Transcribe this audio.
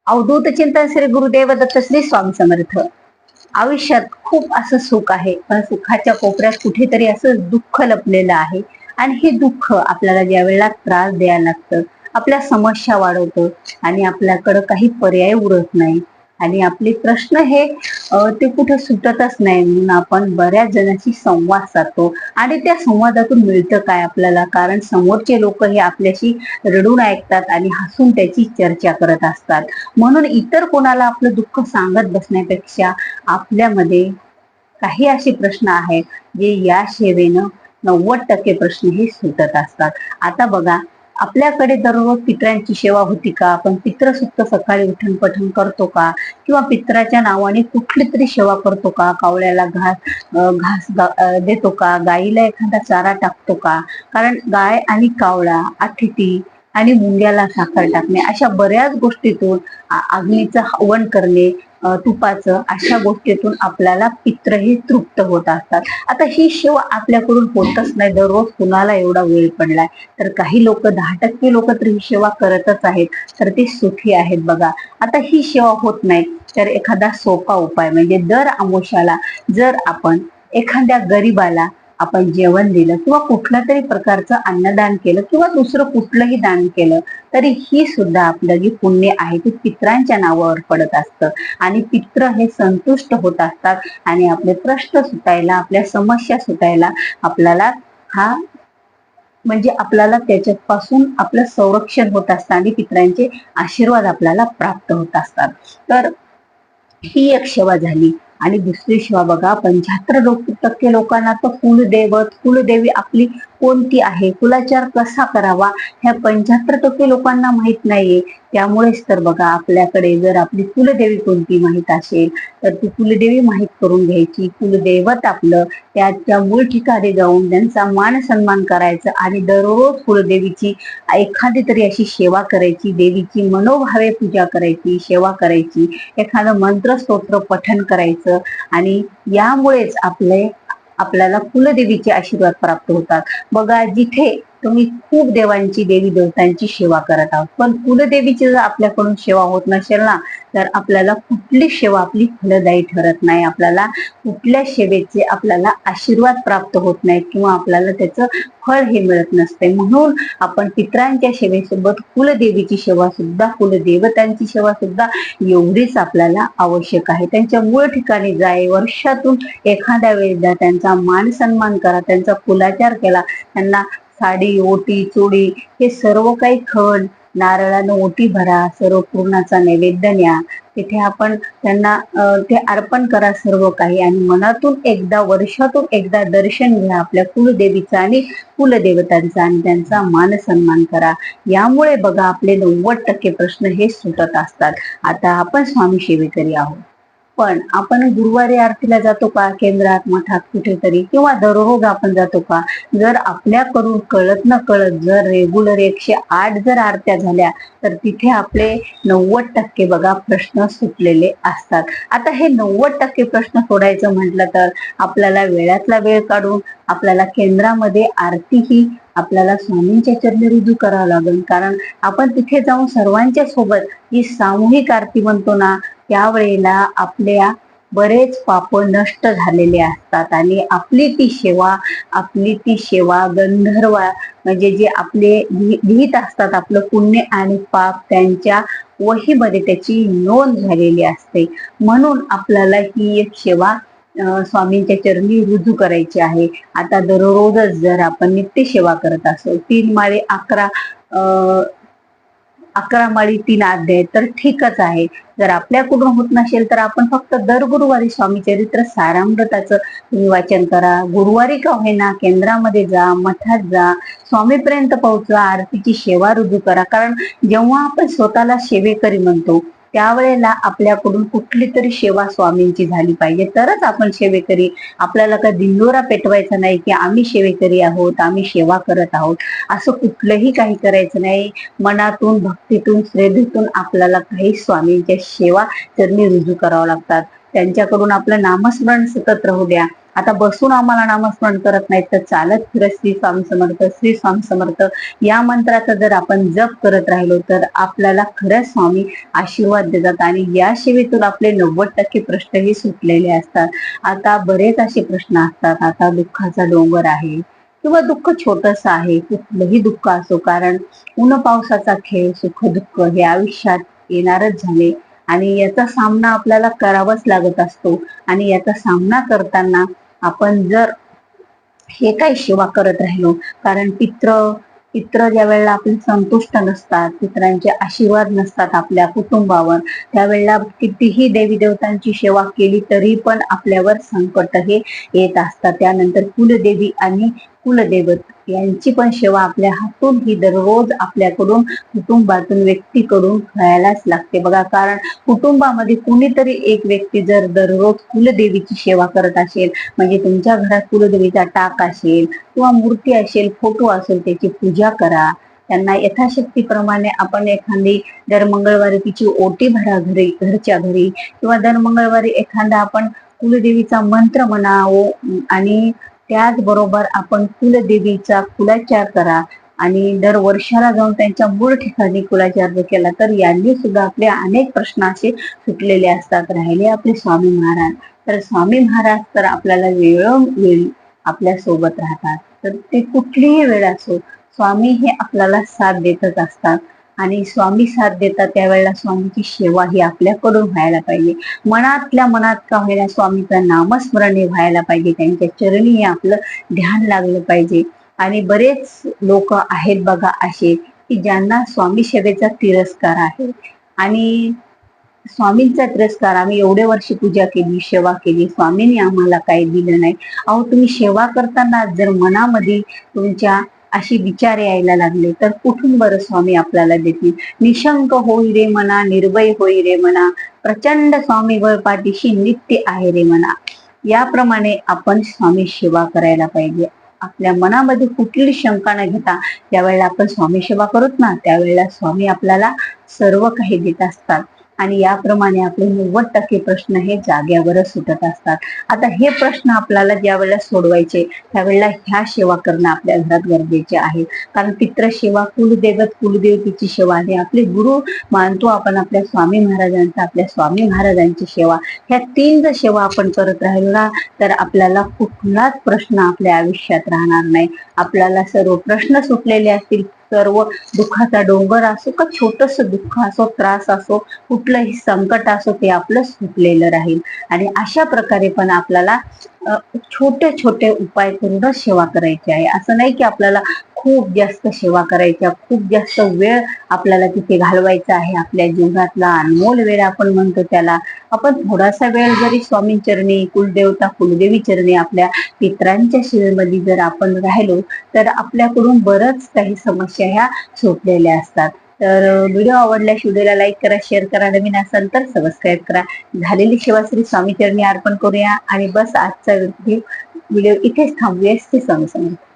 अवधूत चिंतन श्री गुरुदेव दत्त श्री स्वामी समर्थ. आयुष्यात खूप असं सुख आहे, पण सुखाच्या कोपऱ्यात कुठेतरी असं दुःख लपलेलं आहे. आणि हे दुःख आपल्याला ज्या वेळेला त्रास द्यायला लागतं, आपल्या समस्या वाढवतं आणि आपल्याकडं काही पर्याय उरत नाही. आणि आपले प्रश्न हे ते कुठे सुटतच नाही, म्हणून आपण बऱ्याच जणांशी संवाद साधतो. आणि त्या संवादातून मिळतं काय आपल्याला, कारण समोरचे लोक हे आपल्याशी रडून ऐकतात आणि हसून त्याची चर्चा करत असतात. म्हणून इतर कोणाला आपलं दुःख सांगत बसण्यापेक्षा आपल्यामध्ये काही असे प्रश्न आहेत जे या सेवेनं 90% प्रश्न हे सुटत असतात. आता बघा, आपल्याकडे दररोज पितरांची सेवा होती का? आपण पितृसुक्त सकाळी उठून पठण करतो का? किंवा पितराच्या नावाने कुठली तरी सेवा करतो का? कावळ्याला घास देतो का? गाईला एखादा चारा टाकतो का? कारण गाय आणि कावळा, अतिथी आणि मुंग्याला साखर टाकणे अशा बऱ्याच गोष्टीतून, अग्नीचं हवन करणे, तुपाचं, अशा गोष्टीतून आपल्याला पित्र हे तृप्त होत असतात. आता ही सेवा आपल्याकडून होतच नाही. दररोज कुणाला एवढा वेळ पडलाय? तर काही लोक, 10% लोक तर ही सेवा करतच आहेत, तर ते सुखी आहेत बघा. आता ही सेवा होत नाही, तर एखादा सोपा उपाय म्हणजे दर अमावस्याला जर आपण एखाद्या गरीबाला आपण जेवण दिलं किंवा कुठल्या तरी प्रकारचं अन्नदान केलं किंवा दुसरं कुठलंही दान केलं, तरी ही सुद्धा आपलं जे पुण्य आहे ते पितरांच्या नावावर पडत असतं. आणि पित्र हे संतुष्ट होत असतात आणि आपले प्रश्न सुटायला, आपल्या समस्या सुटायला आपल्याला हा म्हणजे आपल्याला त्याच्यापासून आपलं संरक्षण होत असतं आणि पितरांचे आशीर्वाद आपल्याला प्राप्त होत असतात. तर ही एक सेवा झाली. आणि दुसरी सेवा बघा, 75% लोकांना तर कुलदैवत, कुलदेवी आपली कोणती आहे, कुलाचार कसा करावा, ह्या 75% लोकांना माहित नाहीये. त्यामुळेच तर बघा, आपल्याकडे जर आपली कुलदेवी कोणती माहित असेल तर ती कुलदेवी माहित करून घ्यायची. कुलदैवत आपलं त्याच्या मूळ ठिकाणी जाऊन त्यांचा मान सन्मान करायचा आणि दररोज कुलदेवीची एखादी तरी अशी सेवा करायची, देवीची मनोभावे पूजा करायची, सेवा करायची, एखादं मंत्र स्तोत्र पठण करायचं. आणि यामुळेच आपल्याला कुलदेवीचे आशीर्वाद प्राप्त होतात. बघा, जिथे तुम्ही खूप देवांची, देवी देवतांची सेवा करत आहोत, पण कुलदेवीची जर आपल्याकडून सेवा होत नसेल ना, तर आपल्याला कुठली सेवा आपली फलदायी ठरत नाही. आपल्याला कुठल्या सेवेचे आपल्याला आशीर्वाद प्राप्त होत नाहीत किंवा आपल्याला त्याचं फळ हे मिळत नसते. म्हणून आपण पितरांच्या सेवेसोबत कुलदेवीची सेवा सुद्धा, कुलदेवतांची सेवा सुद्धा एवढीच आपल्याला आवश्यक आहे. त्यांच्या मूळ ठिकाणी जाय, वर्षातून एखाद्या वेळेला त्यांचा मान सन्मान करा, त्यांचा कुलाचार केला, त्यांना साडी, ओटी, चोडी हे सर्व काही खण, नारळानं ओटी भरा, सर्व पूर्णाचा नैवेद्य न्या, तिथे आपण त्यांना ते अर्पण करा सर्व काही. आणि मनातून एकदा, वर्षातून एकदा दर्शन घ्या आपल्या कुलदेवीचा आणि कुलदेवतांचा आणि त्यांचा मान सन्मान करा. यामुळे बघा, आपले 90% प्रश्न हे सुटत असतात. आता आपण स्वामी सेवेकरी आहोत, पण आपण गुरुवारी आरतीला जातो का? केंद्रात, मठात, कुठेतरी, किंवा दररोज आपण जातो का? जर आपल्याकडून कळत न कळत जर रेग्युलर 108 जर आरत्या झाल्या, तर तिथे आपले 90% बघा प्रश्न सुटलेले असतात. आता हे 90% प्रश्न सोडायचं म्हटलं तर आपल्याला वेळातला वेळ काढून आपल्याला केंद्रामध्ये आरती ही आपल्याला स्वामींच्या चरणी रुजू करावं लागेल. कारण आपण तिथे जाऊन सर्वांच्या सोबत ही सामूहिक आरती म्हणतो ना, त्यावेळेला आपल्या बरेच पाप नष्ट झालेले असतात आणि आपली ती सेवा गंधर्व म्हणजे जे आपले लिहित असतात, आपलं पुण्य आणि पाप त्यांच्या वहीमध्ये त्याची नोंद झालेली असते. म्हणून आपल्याला ही एक सेवा स्वामींच्या चरणी रुजू करायची आहे. आता दररोजच जर आपण नित्य सेवा करत असो, 3 माळे 11 माळी 3 अध्याय, तर ठीकच आहे. जर आपल्याकडून होत नसेल तर आपण फक्त दर गुरुवारी स्वामी चरित्र सारामृताचं तुम्ही वाचन करा. गुरुवारी का होईना केंद्रामध्ये जा, मठात जा, स्वामीपर्यंत पोहोचा, आरतीची सेवा रुजू करा. कारण जेव्हा आपण स्वतःला सेवेकरी म्हणतो, त्यावेळेला आपल्याकडून कुठली तरी सेवा स्वामींची झाली पाहिजे, तरच आपण सेवेकरी. आपल्याला का दिंडोरा पेटवायचा नाही की आम्ही सेवेकरी आहोत, आम्ही सेवा करत आहोत, असं कुठलंही काही करायचं नाही. मनातून, भक्तीतून, श्रद्धेतून आपल्याला काही स्वामींच्या सेवा चरणी रुजू करावं लागतात. त्यांच्याकडून आपलं नामस्मरण सतत राहू द्या. आता बसून आम्हाला नामस्मरण करत नाहीत तर चालत फिरत श्री स्वामी समर्थ, श्री स्वामी समर्थ या मंत्राचा जर आपण जप करत राहिलो तर आपल्याला खरंच स्वामी आशीर्वाद देतात आणि या सेवेतून आपले 90% प्रश्नही सुटलेले असतात. आता बरेच असे प्रश्न असतात. आता दुःखाचा डोंगर आहे किंवा दुःख छोटस आहे, कुठलंही दुःख असो, कारण ऊन पावसाचा खेळ, सुख दुःख हे आयुष्यात येणारच झाले आणि याचा सामना आपल्याला करावाच लागत असतो. आणि याचा सामना करताना आपण जर हे काही सेवा करत राहिलो, कारण पित्र ज्या वेळेला आपले संतुष्ट नसतात, पित्रांचे आशीर्वाद नसतात आपल्या कुटुंबावर, त्यावेळेला कितीही देवी देवतांची सेवा केली तरी पण आपल्यावर संकट हे येत असतात. त्यानंतर कुलदेवी आणि कुलदैवत यांची पण सेवा आपल्या हातून ही दररोज आपल्याकडून, कुटुंबातून, व्यक्तीकडून करायलाच लागते बघा. कारण कुटुंबामध्ये कुणीतरी एक व्यक्ती जर दररोज कुलदेवीची सेवा करत असेल, म्हणजे तुमच्या घरात कुलदेवीचा टाक असेल किंवा मूर्ती असेल, फोटो असेल, त्याची पूजा करा. त्यांना यथाशक्तीप्रमाणे आपण एखादी दर मंगळवारी तिची ओटी भरा घरच्या घरी, किंवा दर मंगळवारी एखादा आपण कुलदेवीचा मंत्र म्हणावं आणि त्याचबरोबर आपण कुलदेवीचा कुलाचार करा. आणि दर वर्षाला जाऊन त्यांच्या मूळ ठिकाणी कुलाचार केला तर यांनी सुद्धा आपले अनेक प्रश्न असे सुटलेले असतात. राहिले आपले स्वामी महाराज, तर स्वामी महाराज तर आपल्याला वेळोवेळी आपल्या सोबत राहतात. तर ते कुठलीही वेळ असो, स्वामी हे आपल्याला साथ देतच असतात. आणि स्वामी साथ देतात त्यावेळेला स्वामीची सेवा ही आपल्याकडून व्हायला पाहिजे. मनातल्या मनात का होईना स्वामीचं नामस्मरण हे व्हायला पाहिजे, त्यांच्या चरणी हे आपलं ध्यान लागलं पाहिजे. आणि बरेच लोक आहेत बघा असे की ज्यांना स्वामी सेवेचा तिरस्कार आहे. आणि स्वामींचा तिरस्कार, आम्ही एवढे वर्ष पूजा केली, सेवा केली, स्वामींनी आम्हाला काही दिलं नाही. अहो, तुम्ही सेवा करताना जर मनामध्ये तुमच्या अशी विचार यायला लागले तर कुठून बरं स्वामी आपल्याला देतील. निशंक होई रे मना, निर्भय होई रे मना, प्रचंड स्वामी वर पाठीशी नित्य आहे रे मना. याप्रमाणे आपण स्वामी सेवा करायला पाहिजे. आपल्या मनामध्ये कुठली शंका न घेता ज्यावेळेला आपण स्वामी सेवा करत ना, त्यावेळेला स्वामी आपल्याला सर्व काही देत असतात. आणि याप्रमाणे आपले 90% प्रश्न हे जाग्यावरच सुटत असतात. आता हे प्रश्न आपल्याला ज्या वेळेला सोडवायचे त्यावेळेला ह्या सेवा करणं आपल्या घरात गरजेचे आहे. कारण पितृसेवा, कुलदेवत, कुलदेवतेची सेवा आणि आपले गुरु मानतो आपण आपल्या स्वामी महाराजांचा, आपल्या स्वामी महाराजांची सेवा, ह्या 3 जर सेवा आपण करत राहिलो ना तर आपल्याला कुठलाच प्रश्न आपल्या आयुष्यात राहणार नाही. आपल्याला सर्व प्रश्न सुटलेले असतील. सर्व दुःखाचा डोंगर असो का छोटस दुःख असो, त्रास असो, कुठलंही संकट असो, ते आपलं सुटलेलं राहील. आणि अशा प्रकारे पण आपल्याला छोटे छोटे उपाय करूनच सेवा करायची आहे. असं नाही की आपल्याला खूप जास्त सेवा करायच्या, खूप जास्त वेळ आपल्याला तिथे घालवायचा आहे. आपल्या जीवनातला अनमोल वेळ आपण म्हणतो त्याला, आपण थोडासा वेळ जरी स्वामी चरणी, कुलदेवता कुलदेवी चरणी, आपल्या पित्रांच्या सेवेमध्ये जर आपण राहिलो तर आपल्याकडून बरंच काही समस्या ह्या सुटलेल्या असतात. तर व्हिडिओ आवडल्यास व्हिडिओला लाईक करा, शेअर करा, नवीन असाल तर सबस्क्राईब करा. झालेली सेवा श्री स्वामी चरणी अर्पण करूया आणि बस आजचा व्हिडिओ इथेच थांबूया. श्री स्वामी समर्थ.